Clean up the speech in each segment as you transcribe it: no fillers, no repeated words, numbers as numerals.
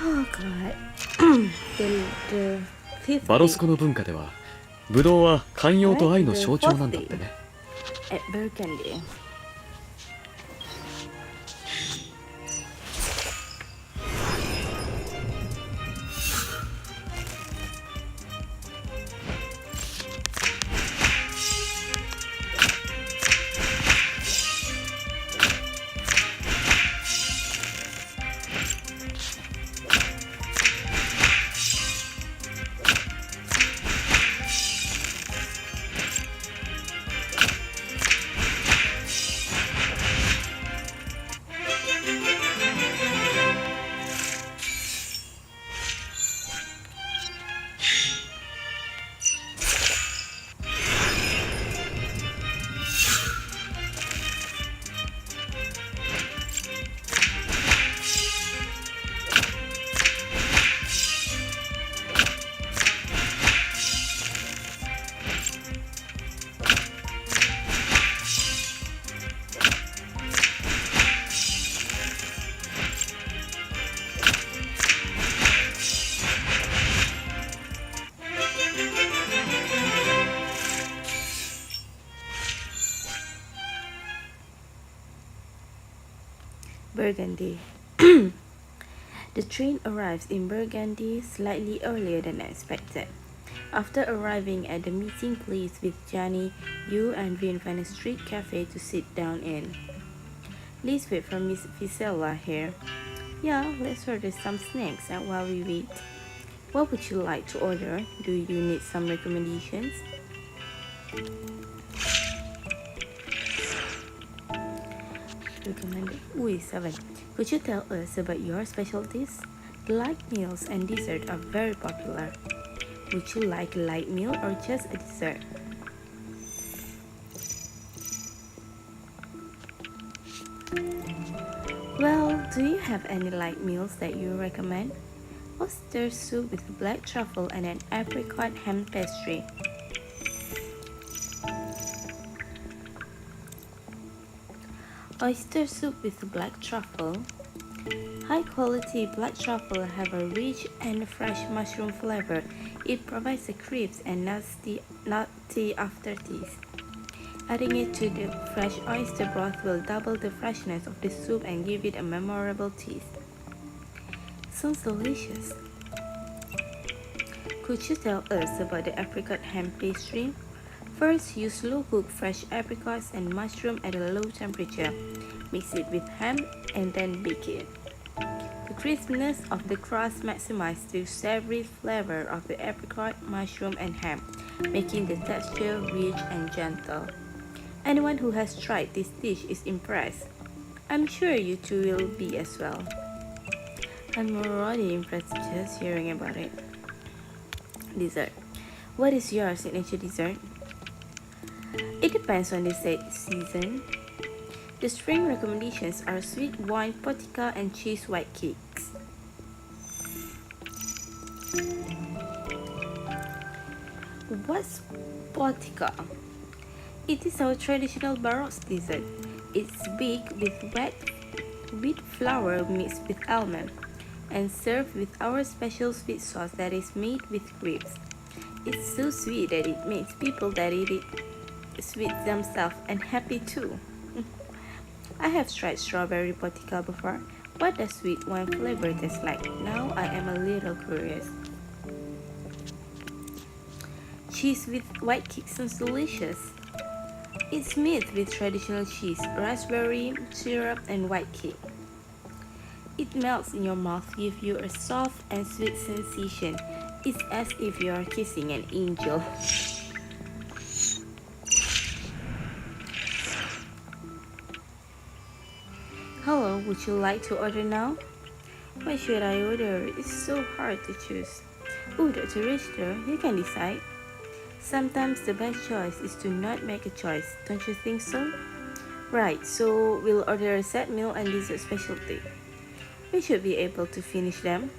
Oh god. the fifth バロス day. コの文化ではブドウは寛容と愛の The 象徴なん fourth だっ day てね。 at Burgundy. Burgundy. The train arrives in Burgundy slightly earlier than expected. After arriving at the meeting place with Johnny, you and Vin find a street cafe to sit down in. Please wait for Miss Ficella here. Yeah, let's order some snacks and while we wait. What would you like to order? Do you need some recommendations? Recommended. 7. Could you tell us about your specialties? Light meals and dessert are very popular. Would you like a light meal or just a dessert? Well, do you have any light meals that you recommend? Oyster soup with black truffle and an apricot ham pastry. Oyster soup with black truffle. High quality black truffle have a rich and fresh mushroom flavor. It provides a crisp and nutty aftertaste. Adding it to the fresh oyster broth will double the freshness of the soup and give it a memorable taste. Sounds delicious. Could you tell us about the apricot ham pastry? First, you slow cook fresh apricots and mushroom at a low temperature. Mix it with ham and then bake it. The crispness of the crust maximizes the savory flavor of the apricot, mushroom, and ham, making the texture rich and gentle. Anyone who has tried this dish is impressed. I'm sure you two will be as well. I'm already impressed just hearing about it. Dessert. What is your signature dessert? It depends on the season. The spring recommendations are sweet wine potica and cheese white cakes. What's potica? It is our traditional Baroque dessert. It's baked with wet wheat flour mixed with almond and served with our special sweet sauce that is made with grapes. It's so sweet that it makes people that eat it sweet themselves and happy too. I have tried strawberry potica before. What does sweet wine flavor taste like? Now I am a little curious. Cheese with white cake sounds delicious. It's made with traditional cheese, raspberry, syrup, and white cake. It melts in your mouth, gives you a soft and sweet sensation. It's as if you are kissing an angel. Hello, would you like to order now? What should I order? It's so hard to choose. Oh, Dr. Richter, you can decide. Sometimes the best choice is to not make a choice, don't you think so? Right, so we'll order a set meal and dessert specialty. We should be able to finish them.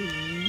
see.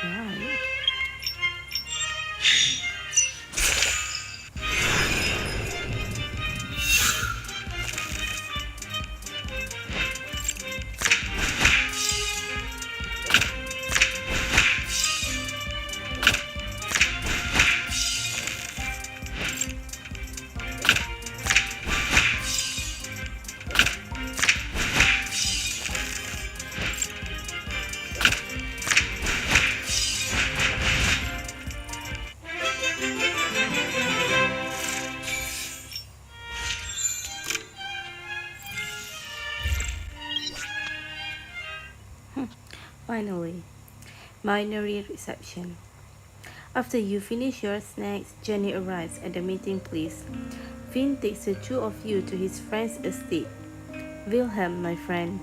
Alright. Finally, binary reception. After you finish your snacks, Jenny arrives at the meeting place. Finn takes the two of you to his friend's estate. Wilhelm, my friend.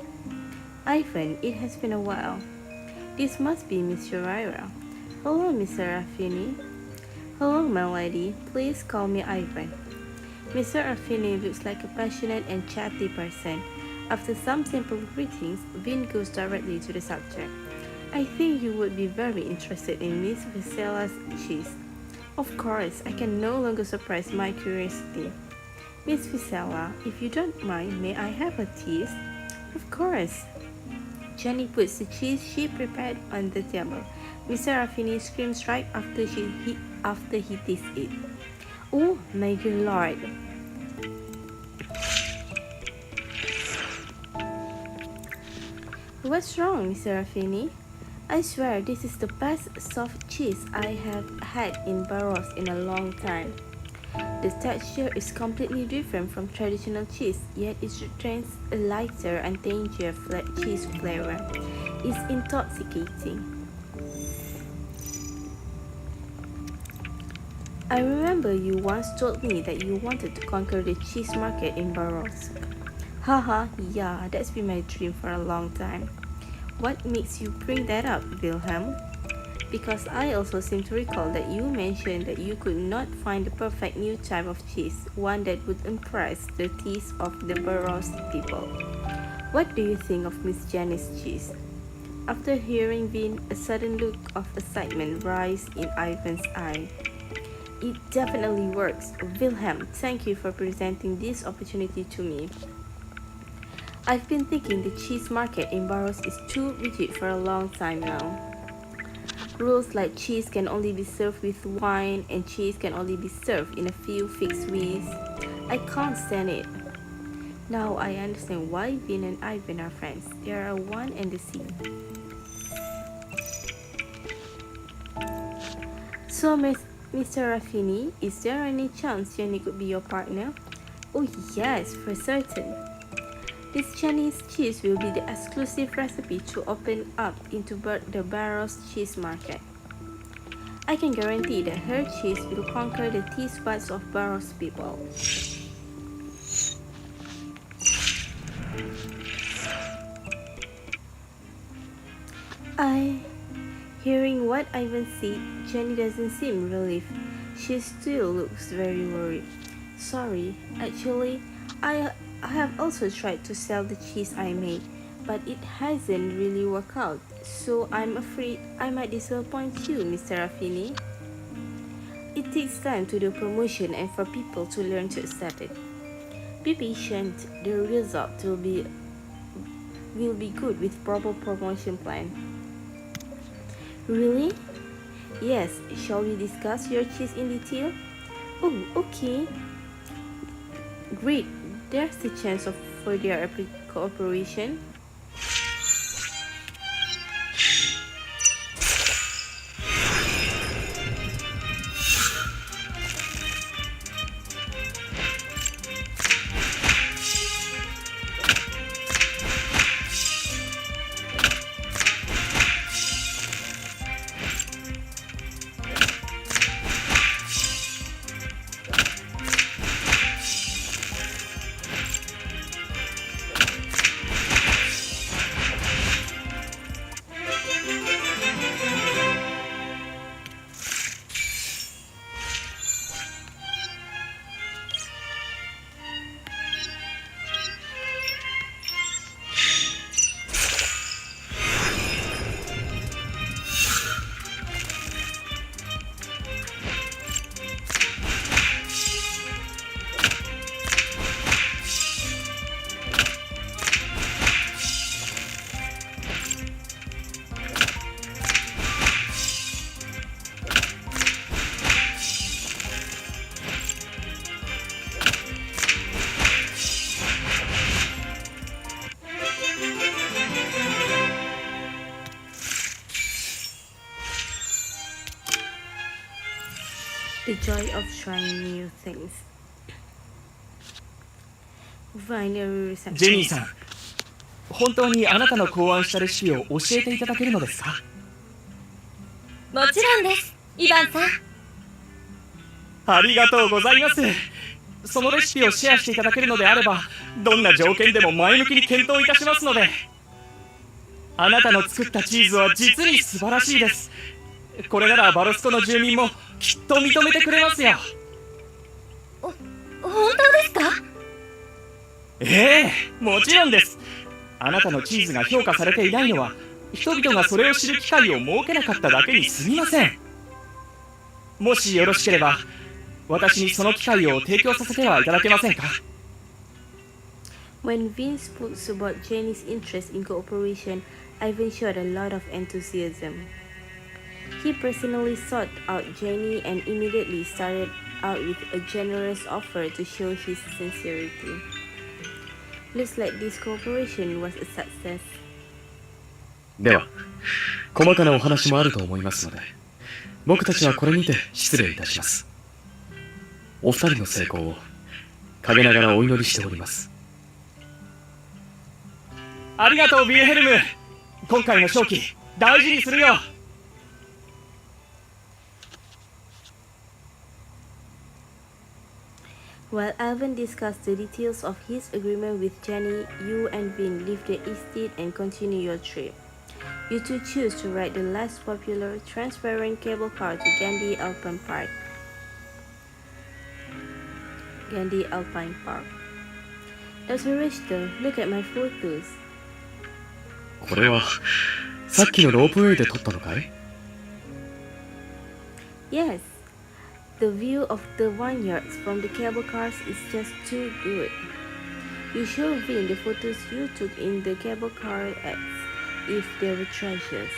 Ivan, it has been a while. This must be Miss Shiraira. Hello, Mr. Raffini. Hello, my lady. Please call me Ivan. Mr. Raffini looks like a passionate and chatty person. After some simple greetings, Vin goes directly to the subject. I think you would be very interested in Miss Visella's cheese. Of course, I can no longer suppress my curiosity. Miss Visella, if you don't mind, may I have a taste? Of course. Jenny puts the cheese she prepared on the table. Mr. Raffini screams right after he tastes it. Oh, my dear lord! What's wrong, Mr. Raffini? I swear this is the best soft cheese I have had in Barros in a long time. The texture is completely different from traditional cheese, yet it retains a lighter and tangier cheese flavor. It's intoxicating. I remember you once told me that you wanted to conquer the cheese market in Barros. Haha, yeah, that's been my dream for a long time. What makes you bring that up, Wilhelm? Because I also seem to recall that you mentioned that you could not find the perfect new type of cheese, one that would impress the taste of the Barros people. What do you think of Miss Jenny's cheese? After hearing Vin, a sudden look of excitement rise in Ivan's eye. It definitely works. Wilhelm, thank you for presenting this opportunity to me. I've been thinking the cheese market in Barros is too rigid for a long time now. Rules like cheese can only be served with wine and cheese can only be served in a few fixed ways. I can't stand it. Now I understand why Vin and Ivan are friends. They are one and the same. So, Mr. Raffini, is there any chance Jenny could be your partner? Oh, yes, for certain. This Chinese cheese will be the exclusive recipe to open up into the Barrow's cheese market. I can guarantee that her cheese will conquer the taste buds of Barrow's people. Hearing what Ivan said, Jenny doesn't seem relieved. She still looks very worried. Sorry, actually, I have also tried to sell the cheese I made, but it hasn't really worked out, so I'm afraid I might disappoint you, Mr. Raffini. It takes time to do promotion and for people to learn to accept it. Be patient, the result will be good with proper promotion plan. Really? Yes, shall we discuss your cheese in detail? Oh, okay. Great, there's a chance of further cooperation. The joy of trying new things. Vinyl ジェニーさん、本当にあなたの考案したレシピを教えていただけるのですか？もちろんです、イヴァンさん。ありがとうございます。そのレシピをシェアしていただけるのであれば、どんな条件でも前向きに検討いたしますので。あなたの作ったチーズは実に素晴らしいです。これならバロスコの住民もきっと認めてくれますよ。本当ですか？ええ、もちろんです。あなたのチーズが評価されていないのは、人々がそれを知る機会を設けなかっただけに過ぎません。もしよろしければ、私にその機会を提供させてはいただけませんか？ When Vin spoke about Jenny's interest in cooperation, Ivan showed a lot of enthusiasm. He personally sought out Jenny and immediately started out with a generous offer to show his sincerity. Looks like this cooperation was a success. では、細かなお話もあると思いますので、僕たちはこれにて失礼いたします。お二人の成功を陰ながらお祈りしております。ありがとう、ビルヘルム。今回の勝機、大事にするよ。While Alvin discussed the details of his agreement with Jenny, you and Vin leave the estate and continue your trip. You two choose to ride the less popular transparent cable car to Gandhi Alpine Park. Dr. Richter, look at my photos. これはさっきのロープウェイで撮ったのかい？ Yes, the view of the vineyards from the cable cars is just too good. You show Vin the photos you took in the cable car as if they were treasures.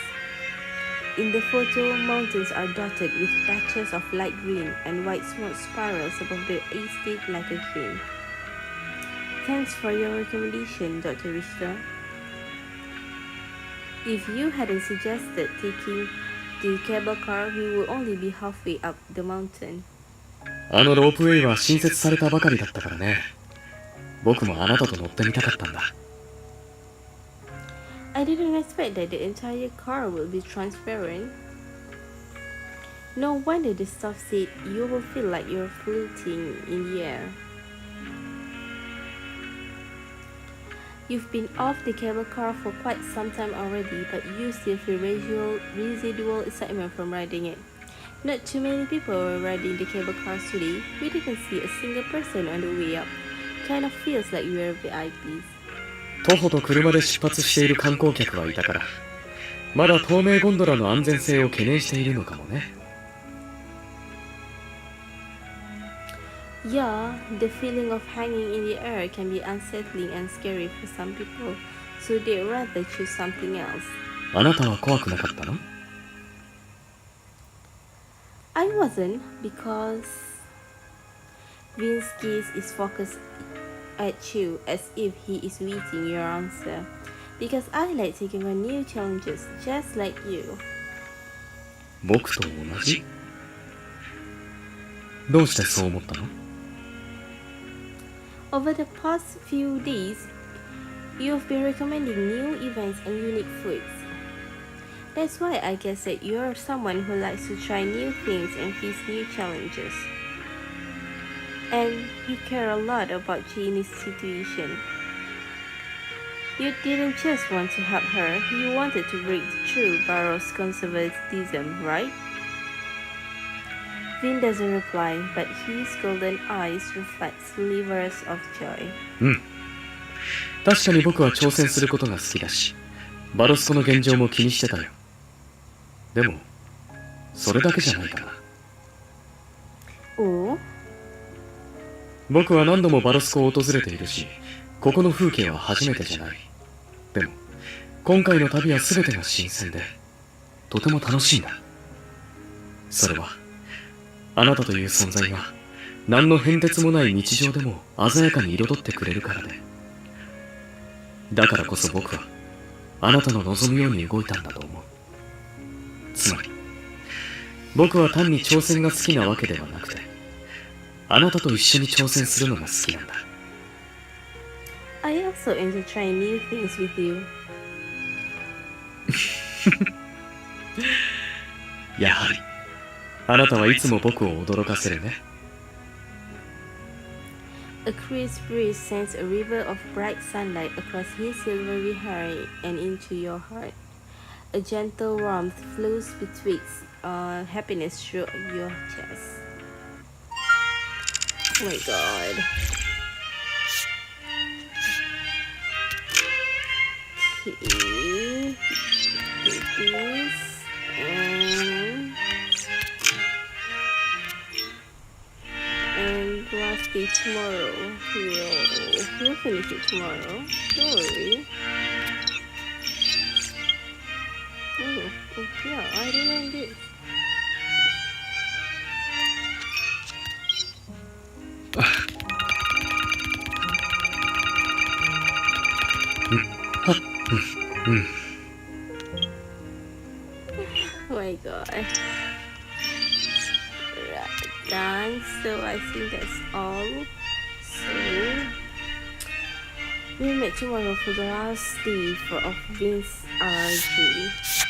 In the photo, mountains are dotted with patches of light green and white smoke spirals above the estate like a dream. Thanks for your recommendation, Dr. Richter. If you hadn't suggested taking the cable car, we will only be halfway up the mountain. あのロープウェイは新設されたばかりだったからね。僕もあなたと乗ってみたかったんだ。I didn't expect that the entire car would be transparent. No wonder the staff said you will feel like you're floating in the air. You've been off the cable car for quite some time already, but you still feel residual excitement from riding it. Not too many people were riding the cable cars today. We didn't see a single person on the way up. Kind of feels like we were VIPs. 徒歩と車で出発している観光客はいたから、まだ透明ゴンドラの安全性を懸念しているのかもね。Yeah, the feeling of hanging in the air can be unsettling and scary for some people, so they'd rather choose something else. あなたは怖くなかったの？ I wasn't, because Vince's gaze is focused at you as if he is waiting your answer. Because I like taking on new challenges, just like you. 僕と同じ？どうしてそう思ったの？ Over the past few days, you've been recommending new events and unique foods. That's why I guess that you're someone who likes to try new things and face new challenges. And you care a lot about Janie's situation. You didn't just want to help her, you wanted to break through Barrow's conservatism, right? Vin doesn't reply, but his golden eyes reflect slivers of joy. うん。確かに僕は挑戦することが好きだし、バロスコの現状も気にしてたよ。でも、それだけじゃないかな。Oh? 僕は何度もバロスコを訪れているし、ここの風景は初めてじゃない。でも、今回の旅は全てが新鮮で、とても楽しいんだ。それは、あなたという存在が、何の変哲もない日常でも鮮やかに彩ってくれるからで。だからこそ僕は、あなたの望むように動いたんだと思う。つまり、僕は単に挑戦が好きなわけではなくて、あなたと一緒に挑戦するのが好きなんだ。I also enjoy trying new things with you. やはり、あなたはいつも僕を驚かせるね。A crisp breeze sends a river of bright sunlight across his silvery hair and into your heart. A gentle warmth flows betwixt happiness through your chest. Oh my god. Okay. Do this and last day tomorrow. We'll finish it tomorrow. Don't worry. Oh yeah, I remember this. Oh my god. Right, done. So I think that's all. So we'll meet tomorrow for the last day of Vince RG.